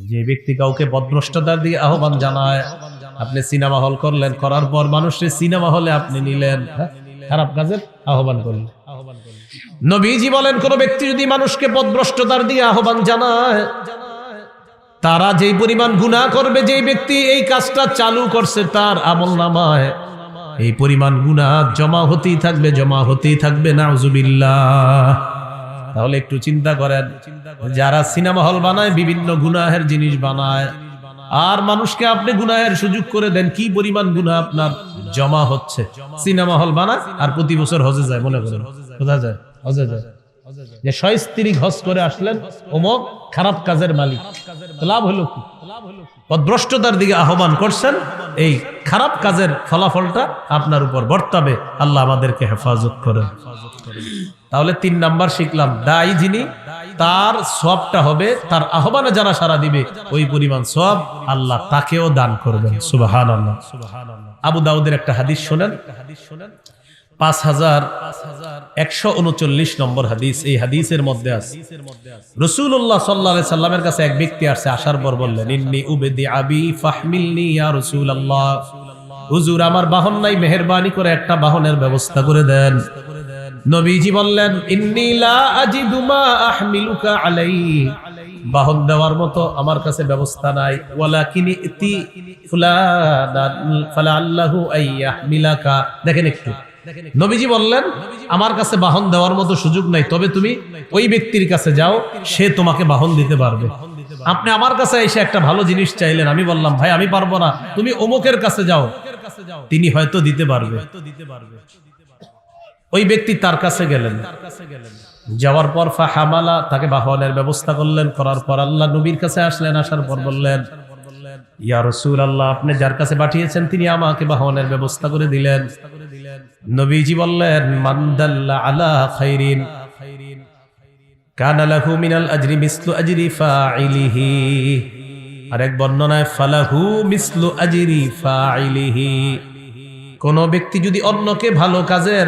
যে ব্যক্তি কাউকে পথভ্রষ্টতার দিকে আহ্বান জানায়, আপনি সিনেমা হল করলেন, করার পর মানুষের সিনেমা হলে আপনি নিলেন, খারাপ কাজের আহ্বান করলেন। নবীজি বলেন, কোন ব্যক্তি যদি মানুষকে পথভ্রষ্টতার দিকে আহ্বান জানায়, তারা যেই পরিমাণ গুনাহ করবে, যেই ব্যক্তি এই কাজটা চালু করছে তার আমলনামায় এই পরিমাণ গুনাহ জমা হতেই থাকবে, জমা হতেই থাকবে, নাউজুবিল্লাহ। তাহলে একটু চিন্তা করেন, যারা সিনেমা হল বানায়, বিভিন্ন গুনাহের জিনিস বানায়, আর মানুষকে আপনি গুনাহের সুযোগ করে দেন, কি পরিমাণ গুনাহ আপনার জমা হচ্ছে। সিনেমা হল বানায় আর প্রতি বছর হজে যায়, মনে করেন কোথায় যায়? হজে যায়। যে সস্ত্রীক হজ করে আসলেন, অমুক খারাপ কাজের মালিক, লাভ হলো কি? পথভ্রষ্টতার দিকে আহ্বান করছেন, এই খারাপ কাজের ফলাফলটা আপনার উপর বর্তাবে। আল্লাহ আমাদেরকে হেফাজত করেন। তাহলে 3 নাম্বার শিখলাম, দায়ী যিনি, তার সওয়াবটা হবে, তার আহ্বানে যারা সাড়া দিবে ওই পরিমাণ সওয়াব আল্লাহ তাকেও দান করবেন। সুবহানাল্লাহ। আবু দাউদের একটা হাদিস শোনেন, 5139 নম্বর হাদিস। এই হাদিসের মধ্যে আছে, রাসূলুল্লাহ সাল্লাল্লাহু আলাইহি সাল্লামের কাছে এক ব্যক্তি আসছে, আসার পর বললেন, ইন্নী উবদি আবি ফাহমিলনি ইয়া রাসূলুল্লাহ, হুজুর আমার বাহন নাই, মেহেরবানি করে একটা বাহনের ব্যবস্থা করে দেন। নবীজি বললেন, ইন্নী লা আজিদু মা আহমিলুকা আলাইহি, বাহন দেওয়ার মতো আমার কাছে ব্যবস্থা নাই, ওয়ালাকিন ইতি ফুলানান ফালাল্লাহু আইয়াহমিলাকা। দেখেন একটু, নবীজি বললেন, আমার কাছে বাহন দেওয়ার মতো সুযোগ নাই, তবে তুমি ওই ব্যক্তির কাছে যাও, সে তোমাকে বাহন দিতে পারবে। আপনি আমার কাছে এসে একটা ভালো জিনিস চাইলেন, আমি বললাম ভাই আমি পারবো না, তুমি অমুকের কাছে যাও, তিনি হয়তো দিতে পারবে। ওই ব্যক্তি তার কাছে গেলেন, যাওয়ার পর ফাহামালা, তাকে বাহনের ব্যবস্থা করলেন। করার পর আল্লাহ নবীর কাছে আসলেন, আসার পর বললেন, ইয়া রাসূলুল্লাহ, আপনি যার কাছে পাঠিয়েছেন তিনি আমাকে বাহনের ব্যবস্থা করে দিলেন। নবীজি বললেন, মান দাল্লা আলা খাইরিন কানা লাহু মিনাল আজরি মিসলু আজরি ফাইলিহি। আরেক বর্ণনায় ফালাহু মিসলু আজরি ফাইলিহি। কোন ব্যক্তি যদি অন্যকে ভালো কাজের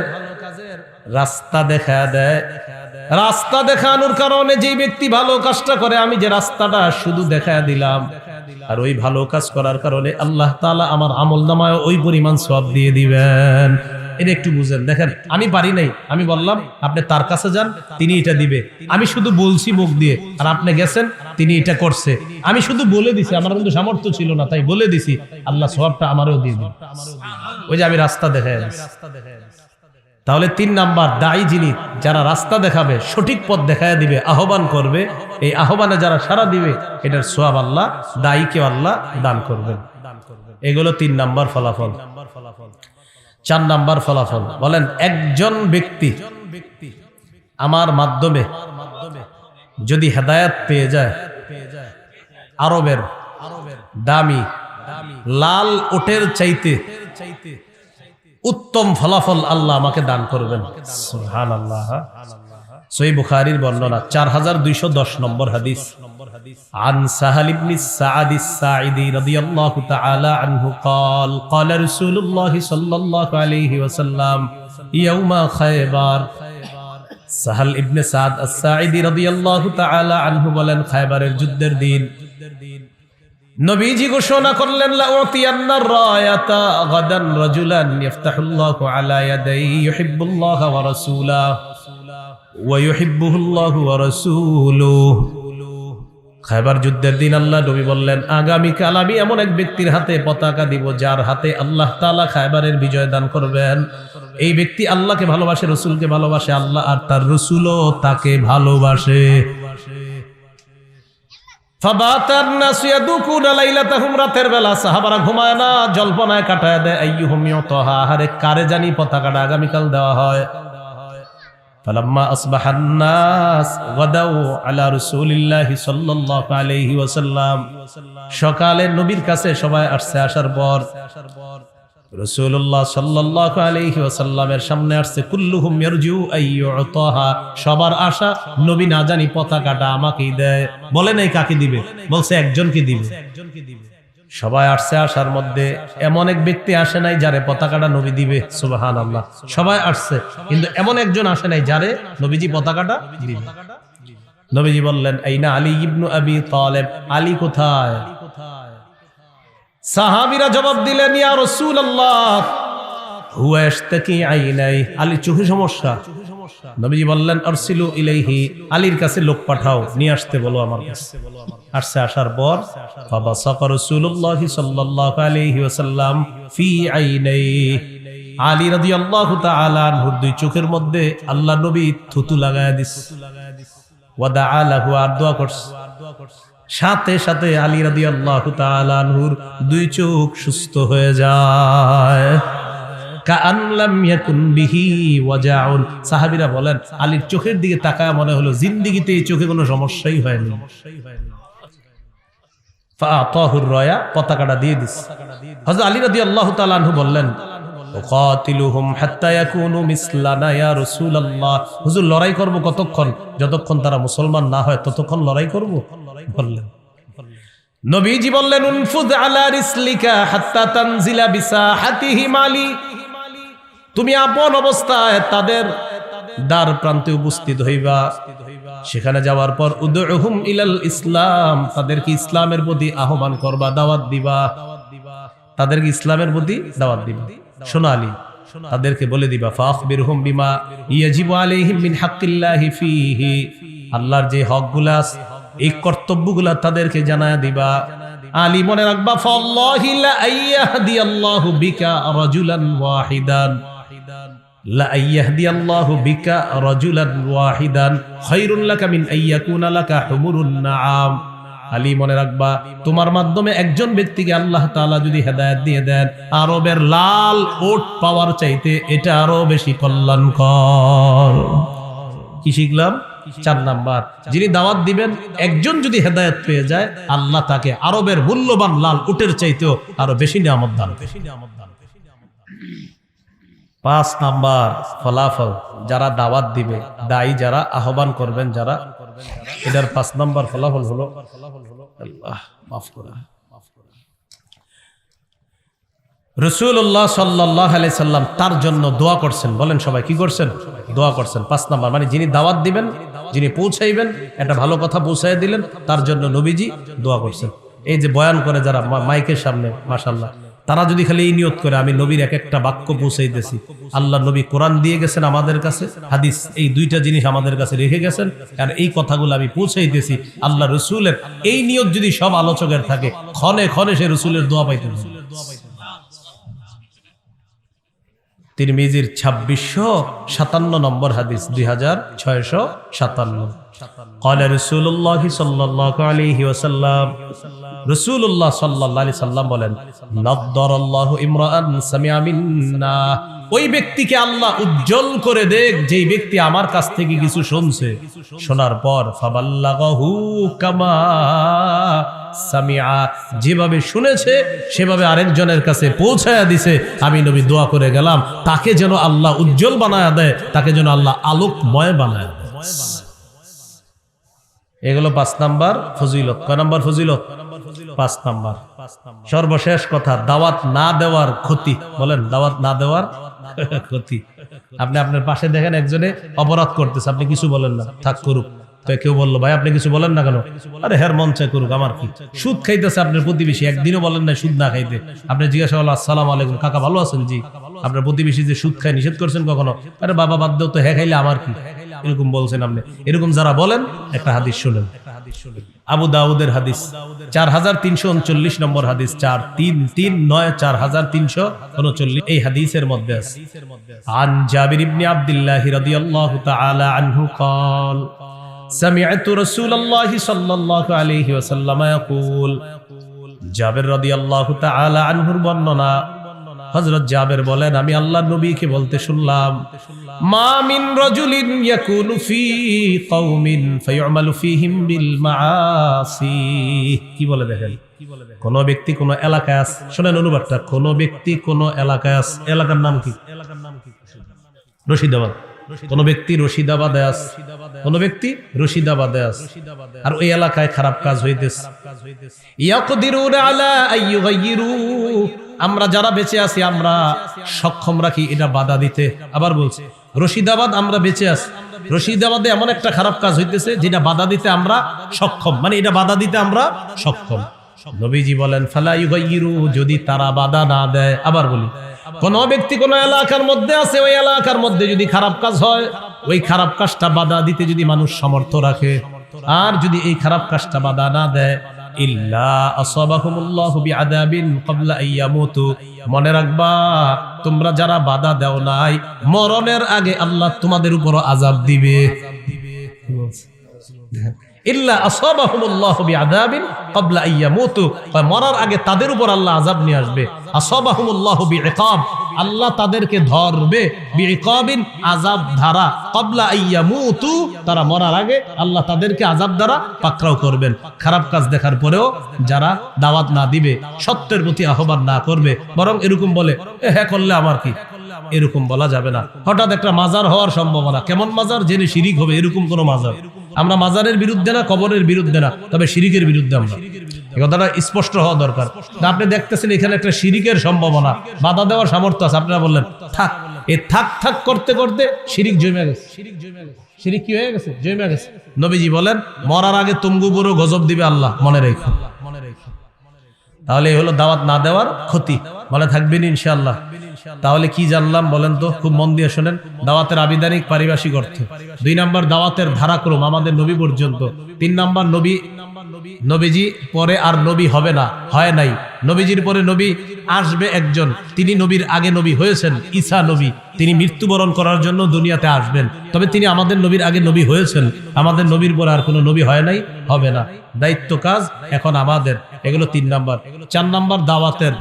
রাস্তা দেখা দেয়, রাস্তা দেখানোর কারণে যে ব্যক্তি ভালো কাজটা করে, আমি যে রাস্তাটা শুধু দেখা দিলাম, আর ওই ভালো কাজ করার কারণে আল্লাহ তাআলা আমার আমলনামায় ওই পরিমাণ সওয়াব দিয়ে দিবেন। এটা একটু বুঝেন। দেখেন, আমি পারি নাই, আমি বললাম আপনি তার কাছে যান, তিনি এটা দিবে। আমি শুধু বলছি মুখ দিয়ে, আর আপনি গেছেন, তিনি এটা করছে। আমি শুধু বলে দিছি, আমার কিন্তু সামর্থ্য ছিল না, তাই বলে দিছি, আল্লাহ সওয়াবটা আমারও দিয়ে দিন। ওই যে আমি রাস্তা দেখাই। তাহলে 3 নাম্বার, দায়ী যিনি, যারা রাস্তা দেখাবে, সঠিক পথ দেখায় দিবে, আহ্বান করবে, এই আহ্বানে যারা সাড়া দিবে, এটার সওয়াব আল্লাহ দায়ীকে আল্লাহ দান করবেন। এগুলো 3 নাম্বার ফলাফল। 4 নাম্বার ফলাফল বলেন, একজন ব্যক্তি আমার মাধ্যমে যদি হেদায়েত পেয়ে যায়, আরবের দামি লাল ওটের চাইতে উত্তম ফলাফল আল্লাহ আমাকে দান করবেন। সুবহানাল্লাহ। সহিহ বুখারীর বর্ণনা, 4210 নম্বর হাদিস। عن سهل بن السعد الساعدي رضي الله تعالى عنه قال قال رسول الله صلى الله عليه وسلم يوم خيبر। সাহাল ইবনে সাদ আস-সাঈদী রাদিয়াল্লাহু তাআলা আনহু বলেন, খায়বারের যুদ্ধের দিন নবীজি ঘোষণা করলেন, লা উতিয়ান্না রায়াতা গাদান রাজুলান ইফতাহুল্লাহু আলা ইয়াদাইহি ইউহিব্বুল্লাহ ওয়া রাসূলুহু ওয়া ইউহিব্বুহুল্লাহু ওয়া রাসূলুহু। খায়বার যুদ্ধের দিন আল্লাহ নবী বললেন, আগামী কাল আমি এমন এক ব্যক্তির হাতে পতাকা দিব, যার হাতে আল্লাহ তাআলা খায়বারের বিজয় দান করবেন। এই ব্যক্তি আল্লাহকে ভালোবাসে, রাসূলকে ভালোবাসে, আল্লাহ আর তার রাসূলও তাকে ভালোবাসে। ফাবাতান নাস ইয়াদুকুনা লাইলাতাহুম, রাতের বেলা সাহাবারা ঘুমায় না, জল্পনায় কাটায় দেয়, আইয়ুহুম ইউতাহা, আরে কারে জানি পতাকাটা আগামী কাল দেওয়া হয়। ফালাম্মা আসবাহান নাস গাদাউ আলা রাসূলিল্লাহি সাল্লাল্লাহু আলাইহি ওয়াসাল্লাম, সকালে নবীর কাছে সবাই আসছে, আসার পর রাসূলুল্লাহ সাল্লাল্লাহু আলাইহি ওয়াসাল্লামের সামনে আসছে, কুল্লুহুম ইয়ারজু আইয়ুতাহা, সবার আশা নবী না জানি পতাকাটা আমাকেই দেয়। বলে নাই কাকে দিবে, বলছে একজনকে দিবে। সবাই আসছে, আসার মধ্যে এমন এক ব্যক্তি আসে নাই যারে পতাকাটা নবী দিবে। সুবহানাল্লাহ। সবাই আসছে, কিন্তু এমন একজন আসে নাই যারে নবীজি পতাকাটা দিবে। নবীজি বললেন আইনা আলী ইবনু আবি তালেব, আলী কোথায়? সাহাবীরা জবাব দিলেন ইয়া রাসূলুল্লাহ হুয়া ইশতাকি আইনাই, আলীর চোখে সমস্যা। নবীজি বললেন আরসিলু ইলাইহি, আলীর কাছে লোক পাঠাও, নিয়ে আসতে বলো আমার কাছে। আসছে, আসার পর ফাবাসাকা রাসূলুল্লাহ সাল্লাল্লাহু আলাইহি ওয়াসাল্লাম ফি আইনাই, আলী রাদিয়াল্লাহু তাআলা আনহুর দুই চোখের মধ্যে আল্লাহ নবী থুতু লাগায়া দিস। ওয়া দাআ লাহু, আর দোয়া করছে। সাথে সাথে আলী রাদিয়াল্লাহু তাআলা আনহুর দুই চোখ সুস্থ হয়ে যায়। কাআন লাম ইয়াকুন বিহি ওয়াজাউন, সাহাবীরা বলেন আলীর চোখের দিকে তাকায় মনে হলো জিন্দেগিতে এই চোখে কোনো সমস্যাই হয়নি। ফাআতাহুর রায়া, পতাকাটা দিয়ে দিস। হযরত আলী রাদিয়াল্লাহু তাআলা আনহু বললেন উকাতিলুহুম হাত্তা ইয়াকুনু মিসলানা ইয়া রাসূলুল্লাহ, হুজুর লড়াই করব কতক্ষণ? যতক্ষণ তারা মুসলমান না হয় ততক্ষণ লড়াই করব। বললেন, নবীজি বললেন উনফুদ আলা রিসলিকা হাত্তা তানজিলা বিসাহাতিহিম আলী, তুমি আপন অবস্থায় তাদের দ্বার প্রান্তে উপস্থিত হইবা, সেখানে যাওয়ার পর উদউহুম ইলাল ইসলাম, তাদেরকে ইসলামের প্রতি আহ্বান করবা, দাওয়াত দিবা, তাদেরকে ইসলামের প্রতি দাওয়াত দিবা। শোনো আলী, তাদেরকে বলে দিবা ফাখবিরহুম বিমা ইয়াজিবু আলাইহিম মিন হাক্কিল্লাহি ফীহি, আল্লাহর যে হকগুলো আছে, এই কর্তব্যগুলো তাদেরকে জানায়া দিবা। আলী মনে রাখবা ফাল্লাহি লা আইয়াহদিয়াল্লাহু বিকা রাজুলান ওয়াহিদান, লা আইয়াহদিয়াল্লাহু বিকা রাজুলান ওয়াহিদান খায়রুল লাকা মিন আইয়াকুনা লাকা হুমুরুন নাআম, আলী মনে রাখবা তোমার মাধ্যমে একজন ব্যক্তিকে আল্লাহ তাআলা যদি হেদায়েত দিয়ে দেন, আরবের লাল ওট পাওয়ার চাইতে এটা আরো বেশি কল্যাণকর। কি শিখলাম? 4 নাম্বার, যিনি দাওয়াত দিবেন একজন যদি হেদায়েত পেয়ে যায়, আল্লাহ তাকে আরবের মূল্যবান লাল উটের চাইতেও আরো বেশি নিয়ামত দান। 5 নাম্বার ফলাফল, যারা দাওয়াত দিবে, দায়ী যারা, আহ্বান করবেন যারা, এটার 5 নাম্বার ফলাফল হলো আল্লাহ মাফ করে। রাসূলুল্লাহ সাল্লাল্লাহু আলাইহি সাল্লাম তার জন্য দোয়া করছেন। বলেন সবাই, কি করছেন? দোয়া করছেন। 5 নাম্বার, মানে যিনি দাওয়াত দিবেন, যিনি পৌঁছাইবেন, একটা ভালো কথা পৌঁছায় দিলেন, তার জন্য নবীজি দোয়া করছেন। এই যে বয়ান করে যারা মাইকের সামনে, মাশাআল্লাহ, তারা যদি খালি এই নিয়ত করে আমি নবীর এক একটা বাক্য পৌঁছাইতেছি, আল্লাহ নবী কোরআন দিয়ে গেছেন আমাদের কাছে, হাদিস, এই দুইটা জিনিস আমাদের কাছে রেখে গেছেন, আর এই কথাগুলো আমি পৌঁছাইতেছি, আল্লাহ রসুলের এই নিয়ত যদি সব আলোচকের থাকে, ক্ষণে ক্ষণে সে রসুলের দোয়া পাইতেন। তিরমিজির 2657 নম্বর হাদিস, 2657। قال رسول الله صلى الله عليه وسلم, রাসূলুল্লাহ সাল্লাল্লাহু আলাইহি সাল্লাম বলেন নাদ্দারাল্লাহু ইমরাআন সামিআ মিন্না, ওই ব্যক্তিকে আল্লাহ উজ্জ্বল করে দেখ যেই ব্যক্তি আমার কাছ থেকে কিছু শুনছে, শোনার পর ফাবাল্লাগাহু কামা সামিআ, যেভাবে শুনেছে সেভাবে আরেকজনের কাছে পৌঁছায়া দিছে। আমি নবী দোয়া করে গেলাম তাকে যেন আল্লাহ উজ্জ্বল বানায়া দেয়, তাকে যেন আল্লাহ আলোকময় বানায়া দেয়। এগুলো 5 নাম্বার ফজিলত। কয় নাম্বার ফজিলত? 5 নাম্বার। সর্বশেষ কথা, দাওয়াত না দেওয়ার ক্ষতি। বলেন, দাওয়াত না দেওয়ার ক্ষতি। আপনি আপনার পাশে দেখেন একজনে অপরাধ করতেছে, আপনি কিছু বলেন না, থাক করুক। তো কেউ বললো ভাই আপনি কিছু বলেন না কেন? আরে হের মন চাই করুক, আমার কি? সুদ খাইতেছে আপনার প্রতিবেশী, একদিনও বলেন না সুদ না খাইতে। আপনি জিজ্ঞাসা করলেন আসসালামু আলাইকুম কাকা ভালো আছেন? জি। আপনার প্রতিবেশী যে সুদ খায় নিষেধ করছেন কখনো? আরে বাবা বাদ দাও তো, হ্যাঁ খাইলে আমার কি? এরকম বলছেন আপনি। এরকম যারা বলেন, একটা হাদিস শুনেন, আবু দাউদের হাদিস 4339 নম্বর হাদিস, 4339 4339। এই হাদিসের মধ্যে আছে আন জাবির ইবনে আব্দুল্লাহ রাদিয়াল্লাহু তাআলা আনহু قال سمعت رسول الله صلى الله عليه وسلم يقول, জাবির রাদিয়াল্লাহু তাআলা আনহুর বর্ণনা, হযরত জাবির বলেন আমি আল্লাহর নবীকে বলতে শুনলাম, মা মিন রাজুলিন ইয়াকুনু ফি কওমিন ফায়ুমালু ফীহিম বিল মাআসি। কি বলে দেখেন, কোন ব্যক্তি কোন এলাকায় আছে, শুনেন অনুবাদটা, কোন ব্যক্তি কোন এলাকায় আছে, এলাকার নাম কি? রশিদাবাদ। কোন ব্যক্তি রশিদাবাদে আছে, কোন ব্যক্তি রশিদাবাদে আছে, আর ওই এলাকায় খারাপ কাজ হইতেছে। ইয়াকদিরুনা আলা আইয়ুগাইয়িরু, আমরা যারা বেঁচে আছি আমরা সক্ষম রাখি এটা বাধা দিতে। আবার বলছে রশিদাবাদ আমরা বেঁচে আছি, রশিদাবাদে এমন একটা খারাপ কাজ হইতেছে যেটা বাধা দিতে আমরা সক্ষম, মানে এটা বাধা দিতে আমরা সক্ষম। নবীজি বলেন ফালা ইউগাইয়িরু, যদি তারা বাধা না দেয়। আবার বলি, কোন ব্যক্তি কোন এলাকার মধ্যে আছে, ওই এলাকার মধ্যে যদি খারাপ কাজ হয়, ওই খারাপ কাজটা বাধা দিতে যদি মানুষ সমর্থ রাখে, আর যদি এই খারাপ কাজটা বাধা না দেয়, ইল্লা আসাবাহুমুল্লাহু বিআযাবিন ক্বাবলা আইয়ামুতু, মনে রাখবা তোমরা যারা বাধা দাও নাই, মরণের আগে আল্লাহ তোমাদের উপর আযাব দিবে। ইল্লা আসাবাহুমুল্লাহু বিআযাবিন ক্বাবলা আইয়ামুতু, মরার আগে তাদের উপর আল্লাহ আযাব নিয়ে আসবে। আসাবাহুমুল্লাহু বিইকাব, আল্লাহ তাদেরকে ধরবে, বিইকাবিন আযাব দ্বারা, ক্বাবলা আইয়ামুতু, তারা মরার আগে আল্লাহ তাদেরকে আযাব দ্বারা পাকড়াও করবেন। খারাপ কাজ দেখার পরেও যারা দাওয়াত না দিবে, সত্যের প্রতি আহ্বান না করবে, বরং এরকম বলে হ্যাঁ করলে আমার কি, এরকম বলা যাবে না। হঠাৎ একটা মাজার হওয়ার সম্ভাবনা, কেমন মাজার, জেনে শিরিক হবে, এরকম কোন মাজার। আমরা মাজারের বিরুদ্ধে না, কবরের বিরুদ্ধে না, তবে শিরিকের বিরুদ্ধে আমরা, এই কথাটা স্পষ্ট হওয়া দরকার। আপনি দেখতেছেন এখানে একটা শিরিকের সম্ভাবনা, বাধা দেওয়ার সামর্থ্য আছে, আপনারা বললেন থাক, এই থাক থাক করতে করতে শিরিক জমে গেছে। শিরিক কি হয়ে গেছে? জমে গেছে। নবীজি বলেন মরার আগে তুমগু পুরো গজব দিবে আল্লাহ, মনে রেখো। তাহলে এই হলো দাওয়াত না দেওয়ার ক্ষতি, মনে থাকবেন ইনশাআল্লাহ। তাহলে কি জানলাম বলেন তো, খুব মন দিয়ে শোনেন। দাওয়াতের আবিধানিক পারিভাষিক অর্থ, 2 নম্বর দাওয়াতের ধারাক্রম আমাদের নবী পর্যন্ত, 3 নম্বর নবীজি পরে আর নবী হবে না, হয় নাই। নবীজির পরে নবী আসবে একজন, তিনি নবীর আগে নবী হয়েছেন, ঈসা নবী। তিনি মৃত্যুবরণ করার জন্য দুনিয়াতে আসবেন, তবে তিনি আমাদের নবীর আগে নবী হয়েছেন। আমাদের নবীর পরে আর কোনো নবী হয় নাই, হবে না। দায়িত্ব কাজ এখন আমাদের। এগুলো 3 নম্বর। 4 নম্বর দাওয়াতের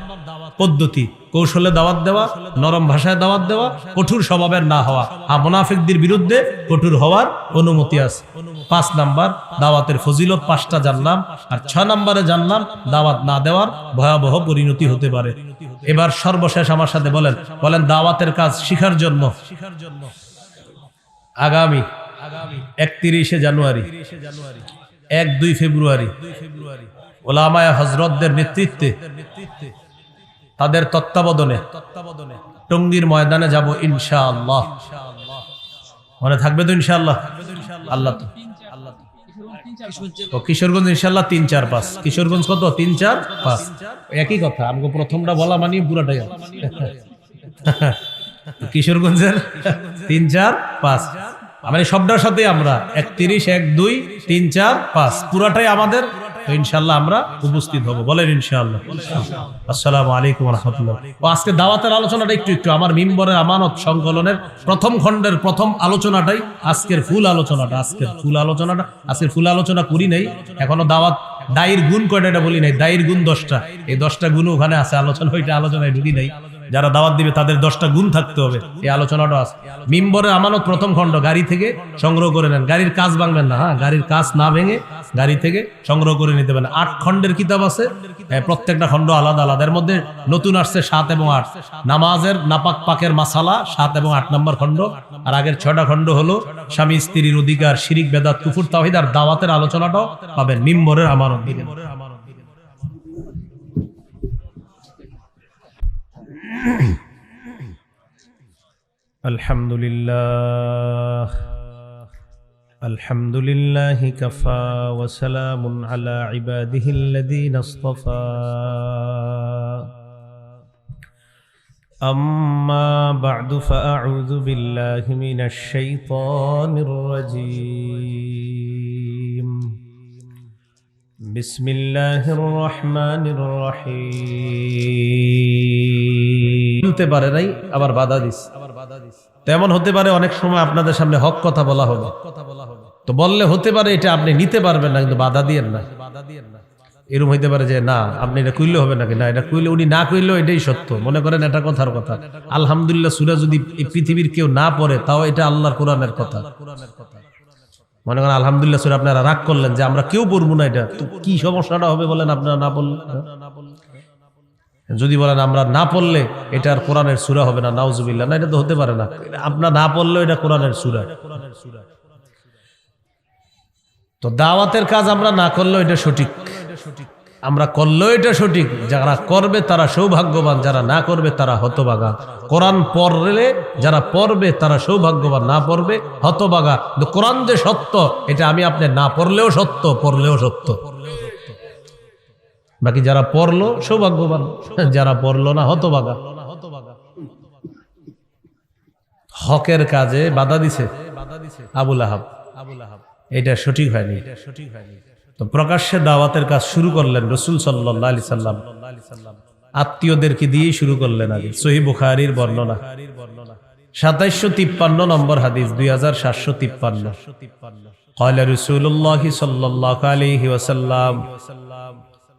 পদ্ধতি, কৌশলে দাওয়াত দেওয়া, নরম ভাষায় দাওয়াত দেওয়া, কঠোর স্বভাবের না হওয়া। আর মুনাফিকদের বিরুদ্ধে কঠোর হওয়ার অনুমতি আছে। 5 নম্বর দাওয়াতের ফজিলত 5টা জানলাম। আর 6 নম্বরে জানলাম দাওয়াত না দেওয়ার ভয়াবহ পরিণতি হতে পারে। এবার সর্বশেষ আমার সাথে বলেন দাওয়াতের কাজ শিখার জন্য আগামী 31শে জানুয়ারি, 1-2 ফেব্রুয়ারি ওলামায়ে হযরতদের নেতৃত্বে, তাদের তত্ত্বাবধানে টঙ্গীর ময়দানে যাব ইনশাআল্লাহ। মনে থাকবে তো ইনশাআল্লাহ? আল্লাহ তো কিশোরগঞ্জ ইনশাআল্লাহ 3-4-5। কিশোরগঞ্জ কত? 3-4-5 একই কথা। আমাকে প্রথমটা বলা মানে পুরাটাই কিশোরগঞ্জের 3-4-5 মানে সবটার সাথে আমরা 31, 1, 2, 3, 4, 5 পুরাটাই আমাদের। তো ইনশাআল্লাহ আমরা উপস্থিত হব, বলেন ইনশাআল্লাহ। আসসালামু আলাইকুম ওয়া রাহমাতুল্লাহ। আজকে দাওয়াতের আলোচনাটা একটু আমার মিম্বরের আমানত সংকলনের প্রথম খণ্ডের প্রথম আলোচনাটাই আজকের ফুল আলোচনাটা। আজকের ফুল আলোচনা করি নাই এখনো। দাওয়াত দায়ের গুণ কয়টা এটা বলি নাই। দায়ের গুণ 10টা, এই 10টা গুণ ওখানে আছে, আলোচনা ওইটা আলোচনায় ঢুকি নাই। যারা দাওয়াত দিবে তাদের 10টা গুণ থাকতে হবে, এই আলোচনাটা আছে। মিম্বরের আমানত প্রথম খণ্ড গাড়ি থেকে সংগ্রহ করে নেন, গাড়ির কাজ ভাঙবেন না। হ্যাঁ, গাড়ির কাজ না ভেঙে গাড়ি থেকে সংগ্রহ করে নিতে পারেন। 8 খণ্ডের কিতাব আছে, প্রত্যেকটা খণ্ড আলাদা আলাদা। এর মধ্যে নতুন আসছে 7 এবং 8, নামাজের নাপাক পাকের মাসালা 7 এবং 8 নম্বর খণ্ড। আর আগের 6টা খণ্ড হলো স্বামী স্ত্রীর অধিকার, শিরিক, বেদাত, কুফর, তাওহীদ আর দাওয়াতের আলোচনাটাও পাবেন মিম্বরের আমানত। আলহামদুলিল্লাহ কাফা ওয়া সালামুন আলা ইবাদিহিল্লাযীনা ইসতাফা। আম্মা বা'দু ফাআউযু বিল্লাহি মিনাশ শাইতানির রাজীম। বিসমিল্লাহির রহমানির রহিম। হতে পারে নাই, আবার বাধা দিস। তেমন হতে পারে অনেক সময় আপনাদের সামনে হক কথা বলা হবে, তো বললে হতে পারে এটা আপনি নিতে পারবেন না, কিন্তু বাধা দিয়েন না। এরকম হইতে পারে যে না আপনি এটা কইলে হবে নাকি, না এটা কইলে উনি না কইলেও এটাই সত্য। মনে করেন এটা কথার কথা। আলহামদুলিল্লাহ সূরা যদি এই পৃথিবীর কেউ না পড়ে, তাও এটা আল্লাহর কোরআনের কথা। মনে করেন আলহামদুলিল্লাহ সূরা আপনারা রাগ করলেন যে আমরা কেউ পড়বো না, এটা তো কি সমস্যাটা হবে বলেন আপনারা না পড়লে? যদি বলেন আমরা না পড়লে এটা আর কোরআনের সূরা হবে না, নাউজুবিল্লাহ, না এটা তো হতে পারে না। আপনারা না পড়লেও এটা কোরআনের সূরা। তো দাওয়াতের কাজ আমরা না করলেও এটা সঠিক। আমরা করলেও এটা সঠিক, যারা করবে তারা সৌভাগ্যবান, যারা না করবে তারা হতভাগা। কোরআন পড়লে যারা পড়বে তারা সৌভাগ্যবান, না পড়বে হতভাগা। কিন্তু কোরআন যে সত্য এটা আমি আপনি না পড়লেও সত্য, পড়লেও সত্য। বাকি যারা পড়লো সৌভাগ্যবান, যারা পড়লো না হতভাগা। হকের কাজে বাধা দিছে আবুল আহাব, এটা সঠিক হয়নি। তো প্রকাশ্যে দাওয়াতের কাজ শুরু করলেন রাসূল সাল্লাল্লাহু আলাইহি সাল্লাম, আত্মীয়দেরকে দিয়ে শুরু করলেন। আগে সহিহ বুখারীর বর্ণনা 2753 নম্বর হাদিস, 2753। قال رسول الله صلى الله عليه وسلم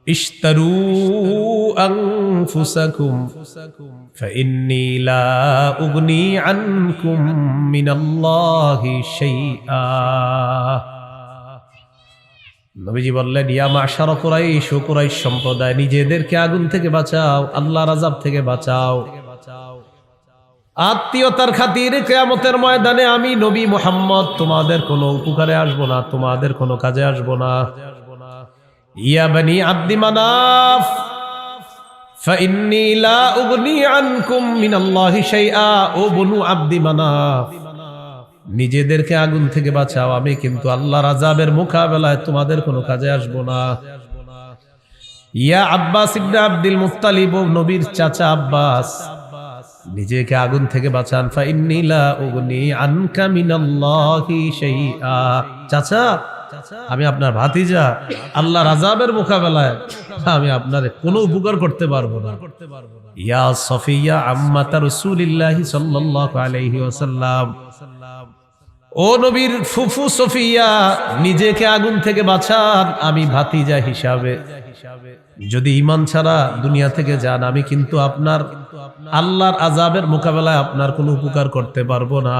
اشتروا أنفسكم فإني لا أغني عنكم من الله شيئا। নবীজি বললেন, ইয়া মাশারা কুরাইশ, ও কুরাইশ সম্প্রদায়, নিজেদেরকে আগুন থেকে বাঁচাও, আল্লাহর আযাব থেকে বাঁচাও। আত্মীয়তার খাতিরে কিয়ামতের ময়দানে আমি নবী মুহাম্মদ তোমাদের কোনো উপকারে আসবো না, তোমাদের কোনো কাজে আসবো না। ইয়া বনি আব্দি মানাফ ফাইন্নী লা উগনি আনকুম মিনাল্লাহি শাইআ। ও বনু আব্দি মানাফ, নিজেদেরকে আগুন থেকে বাঁচাও, আমি কিন্তু আল্লাহর আযাবের মোকাবেলায় তোমাদের কোনো কাজে আসবো না। ইয়া আব্বাস ইবনে আব্দুল মুত্তালিব, নবীর চাচা আব্বাস, নিজেকে আগুন থেকে বাঁচান। ফাইন্নী লা উগনি আনকা মিনাল্লাহি শাইআ। চাচা, আমি আপনার ভাতিজা, আল্লাহর আযাবের মোকাবেলায় আমি আপনার কোনো উপকার করতে পারবো না। ইয়া সফিয়া আম্মাতা রাসূলিল্লাহি সাল্লাল্লাহু আলাইহি ওয়াসাল্লাম, ও নবীর ফুফু সফিয়া, নিজেকে আগুন থেকে বাঁচান, আমি ভাতিজা হিসাবে যদি ঈমান ছাড়া দুনিয়া থেকে যান, আমি কিন্তু আপনার আল্লাহর আযাবের মোকাবেলায় আপনার কোনো উপকার করতে পারবো না।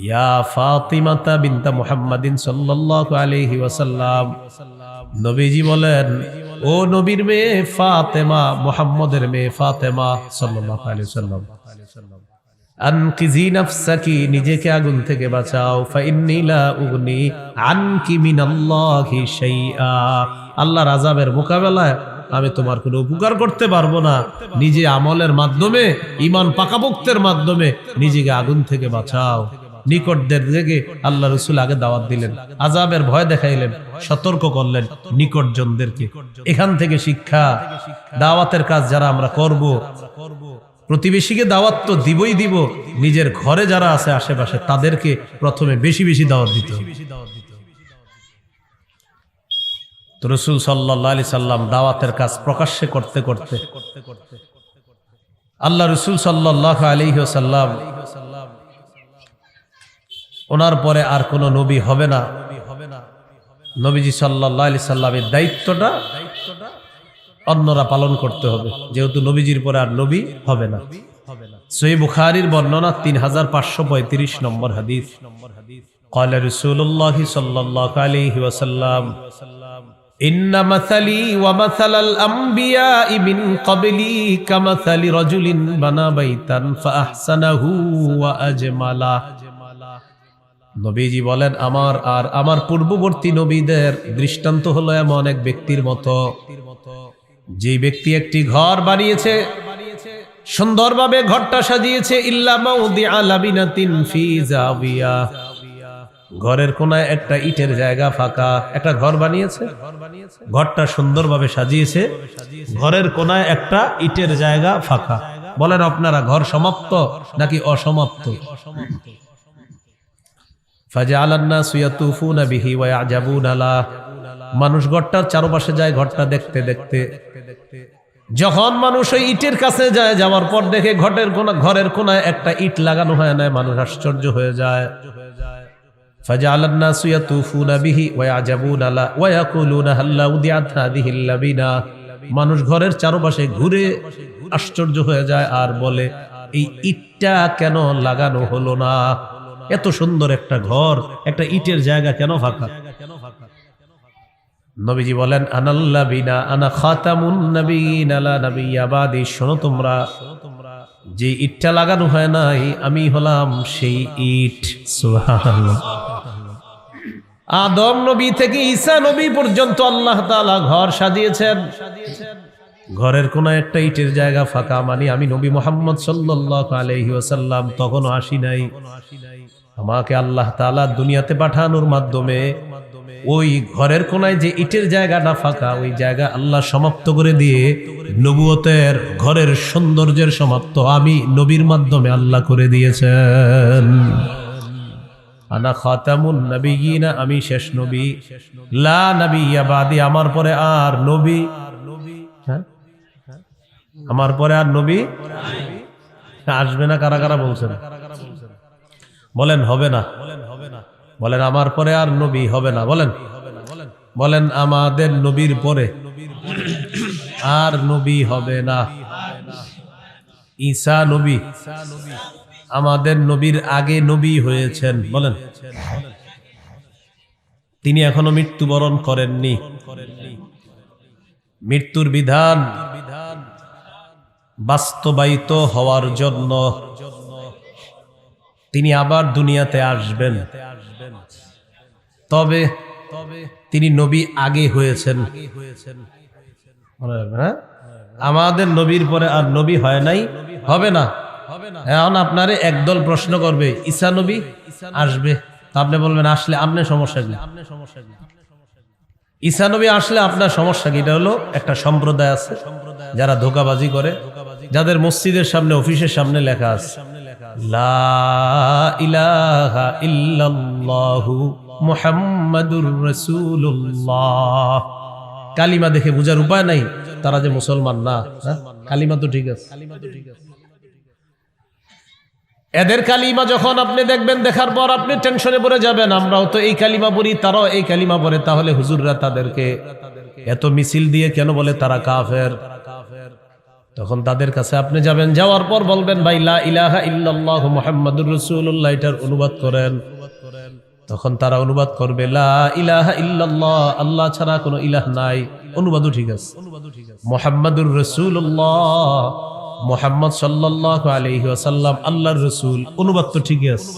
ইয়া ফাতিমাতা বিনতা মুহাম্মাদিন সাল্লাল্লাহু আলাইহি ওয়াসাল্লাম, নবীজি বলেন, ও নবীর মেয়ে ফাতেমা, মুহাম্মদের মেয়ে ফাতেমা সাল্লাল্লাহু আলাইহি ওয়াসাল্লাম, আনকিজি নাফসাকি, নিজেকে আগুন থেকে বাঁচাও। ফাইন্নী লা উগনি আনকি মিনাল্লাহি শাইআ। আল্লাহর আযাবের মোকাবেলায় আমি তোমার কোনো উপকার করতে পারবো না। নিজে আমলের মাধ্যমে, ঈমান পাকাপোক্তের মাধ্যমে নিজেকে আগুন থেকে বাঁচাও। নিকটদের দিকে আল্লাহ রাসূল আগে দাওয়াত দিলেন, আযাবের ভয় দেখাইলেন, সতর্ক করলেন নিকটজনদেরকে। এখান থেকে শিক্ষা, দাওয়াতের কাজ যারা আমরা করব, প্রতিবেশীকে দাওয়াত তো দিবই দিব, নিজের ঘরে যারা আছে আশেপাশে তাদেরকে প্রথমে বেশি বেশি দাওয়াত দিতে হবে। তো রাসূল সাল্লাল্লাহু আলাইহি সাল্লাম দাওয়াতের কাজ প্রকাশ্যে করতে করতে আল্লাহ রাসূল সাল্লাল্লাহু আলাইহি ওয়াসাল্লাম, ওনার পরে আর কোন নবী হবে না। নবীজি সাল্লাল্লাহু আলাইহি সাল্লামের দায়িত্বটা অন্যরা পালন করতে হবে, যেহেতু নবীজির পরে আর নবী হবে না। সহিহ বুখারীর বর্ণনা 3535 নম্বর হাদিস। قال رسول الله صلى الله عليه وسلم إن مثلي ومثل الأنبياء من قبلي كمثل رجل بنى بيتا فأحسنه وأجمله। নবীজি বলেন, আমার আর আমার পূর্ববর্তী নবীদের দৃষ্টান্ত হলো এমন এক ব্যক্তির মতো, যে ব্যক্তি একটি ঘর বানিয়েছে, সুন্দরভাবে ঘরটা সাজিয়েছে। ইল্লা মাউদিআ লাবিনাতিন ফি জাবিয়া, ঘরের কোনায় একটা ইটের জায়গা ফাঁকা। একটা ঘর বানিয়েছে, ঘরটা সুন্দরভাবে সাজিয়েছে, ঘরের কোনায় একটা ইটের জায়গা ফাঁকা। বলেন আপনারা, ঘর সমাপ্ত নাকি অসমাপ্ত? ফাজআলান নাসু ইয়াতুফুনা বিহি ওয়া ইয়াজাবুনা লা, মানুষ ঘরটার চারপাশে যায় ঘরটা দেখতে দেখতে। যখন মানুষ ওই ইটের কাছে যায়, যাওয়ার পর দেখে ঘরের কোনায় একটা ইট লাগানো হয় না, মানুষ আশ্চর্য হয়ে যায়। ফাজআলান নাসু ইয়াতুফুনা বিহি ওয়া ইয়াজাবুনা লা ওয়া ইয়াকুলুনা হাল্লা উদিআত হাযিহিল লাবিনা, মানুষ ঘরের চারপাশে ঘুরে আশ্চর্য হয়ে যায় আর বলে, এই ইটটা কেন লাগানো হলো না? এত সুন্দর একটা ঘর, একটা ইটের জায়গা কেন ফাঁকা? নবীজি বলেন, আনাল্লাবিনা আনা খাতামুন নবিয়িন লা নাবিয়্যা বাদি, শোনো তোমরা, যে ইটটা লাগানো হয় নাই, আমি হলাম সেই ইট। সুবহানাল্লাহ। আদম নবী থেকে ঈসা নবী পর্যন্ত আল্লাহ তাআলা ঘর সাজিয়েছেন। ঘরের কোন একটা ইটের জায়গা ফাঁকা, মানে আমি নবী মুহাম্মদ সাল্লাল্লাহু আলাইহি ওয়াসাল্লাম তখনও আসি নাই। আমাকে আল্লাহ তাআলা দুনিয়াতে পাঠানোর মাধ্যমে ওই ঘরের কোনায় যে ইটের জায়গাটা ফাঁকা, ওই জায়গা আল্লাহ সমাপ্ত করে দিয়ে নবুয়তের ঘরের সৌন্দর্যের সমাপ্ত আমি নবীর মাধ্যমে আল্লাহ করে দিয়েছেন। আনা খাতামুন নবিয়িনা, আমি শেষ নবী। লা নবিয়্যা বাদি, আমার পরে আর নবী, হ্যাঁ আমার পরে আর নবী আসবে না। কারা কারা বলছেন? বলেন হবে না। বলেন আমার পরে আর নবী হবে না। বলেন বলেন আমাদের নবীর পরে আর নবী হবে না। ঈসা নবী আমাদের নবীর আগে নবী হয়েছেন। বলেন তিনি এখনো মৃত্যুবরণ করেননি। মৃত্যুর বিধান বাস্তবায়িত হওয়ার জন্য তিনি আবার দুনিয়াতে আসবেন। তবে তিনি নবী আগে হয়েছেন। আমাদের নবীর পরে আর নবী হয় নাই, হবে না। এখন আপনারে একদল প্রশ্ন করবে ঈসা নবী আসবে, তা আপনি বলবেন আসলে আপনার সমস্যা কি? ঈসা নবী আসলে আপনার সমস্যা কি? এটা হলো একটা সম্প্রদায় আছে যারা ধোঁকাবাজি করে, যাদের মসজিদের সামনে অফিসের সামনে লেখা আছে লা ইলাহা ইল্লাল্লাহু মুহাম্মাদুর রাসূলুল্লাহ। কালিমা দেখে বোঝার উপায় নাই তারা যে মুসলমান না। কালিমা তো ঠিক আছে, এদের কালিমা যখন আপনি দেখবেন, দেখার পর আপনি টেনশনে পড়ে যাবেন আমরাও তো এই কালিমা পড়ি, তারাও এই কালিমা পড়ে, তাহলে হুজুররা তাদেরকে এত মিছিল দিয়ে কেন বলে তারা কাফের? তখন তাদের কাছে আপনি যাবেন, যাওয়ার পর বলবেন ভাই লা ইলাহা ইল্লাল্লাহ মুহাম্মাদুর রাসূলুল্লাহ, এটার অনুবাদ করেন। তখন তারা অনুবাদ করবে লা ইলাহা ইল্লাল্লাহ, আল্লাহ ছাড়া কোনো ইলাহ নাই। অনুবাদও ঠিক আছে, মুহাম্মাদুর রাসূলুল্লাহ, মুহাম্মদ সাল্লাল্লাহু আলাইহি ওয়াসাল্লাম আল্লাহর রাসূল, অনুবাদ তো ঠিকই আছে।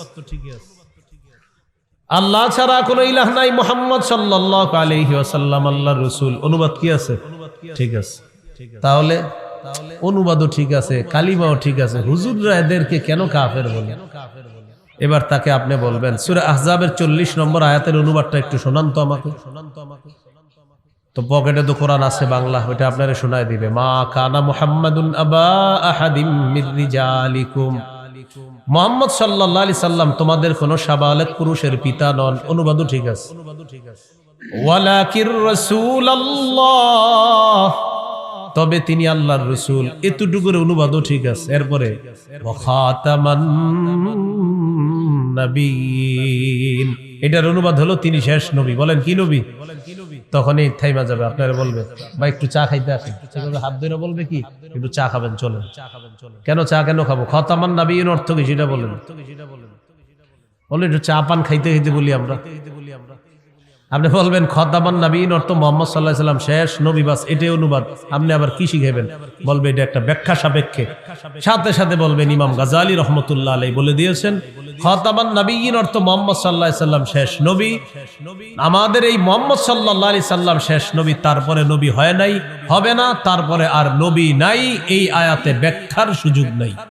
আল্লাহ ছাড়া কোনো ইলাহ নাই, মুহাম্মদ সাল্লাল্লাহু আলাইহি ওয়াসাল্লাম আল্লাহর রাসূল, অনুবাদ কি আছে? ঠিক আছে। তাহলে অনুবাদও ঠিক আছে, কালিমাও ঠিক আছে, হুজুররা এদেরকে কেন কাফের বলে? এবার তাকে আপনি বলবেন সূরা আহজাবের 40 নম্বর আয়াতের অনুবাদটা একটু শোনান তো আমাকে। তো পকেটে তো কোরআন আছে বাংলা, ওইটা আপনারে শোনায় দিবে। মা কানা মুহাম্মাদুন আবা আহাদিম মির রিজালিকুম, মুহাম্মদ সাল্লাল্লাহু আলাইহি সাল্লাম তোমাদের কোন সাবালক পুরুষের পিতা নন। অনুবাদও ঠিক আছে। ওয়ালাকির রাসূলুল্লাহ, তবে তিনি আল্লাহর রাসূল, এতটুকুর অনুবাদও ঠিক আছে। এরপরে ওয়া খাতামান নবিয়্যিন, এটার অনুবাদ হলো তিনি শেষ নবী। বলেন কি নবী? তখনই থাইমা যাবে, আপনারা বলবে ভাই একটু চা খাইতে আসেন, হাত ধরে বলবে কি একটু চা খাবেন, চলেন। কেন চা কেন খাবো? খাতামান নবিয়্যিন অর্থ কি সেটা বলেন। বলে একটু চা পান খাইতে খাইতে বলি আমরা। আপনি বলবেন খাতামান নবিয়্যিন অর্থ মুহাম্মদ সাল্লাল্লাহু আলাইহি সাল্লাম শেষ নবী, বাস এটাই অনুবাদ। আপনি আবার কি শিখাবেন? বলবে এটা একটা ব্যাখ্যা সাপেক্ষে। সাথে সাথে বলবেন ইমাম গাজালি রাহমাতুল্লাহ আলাইহি বলে দিয়েছেন খাতামান নবিয়্যিন অর্থ মুহাম্মদ সাল্লাল্লাহু আলাইহি সাল্লাম শেষ নবী। আমাদের এই মুহাম্মদ সাল্লাল্লাহু আলাইহি সাল্লাম শেষ নবী, তারপরে নবী হয় নাই, হবে না, তারপরে আর নবী নাই। এই আয়াতে ব্যাখ্যার সুযোগ নাই।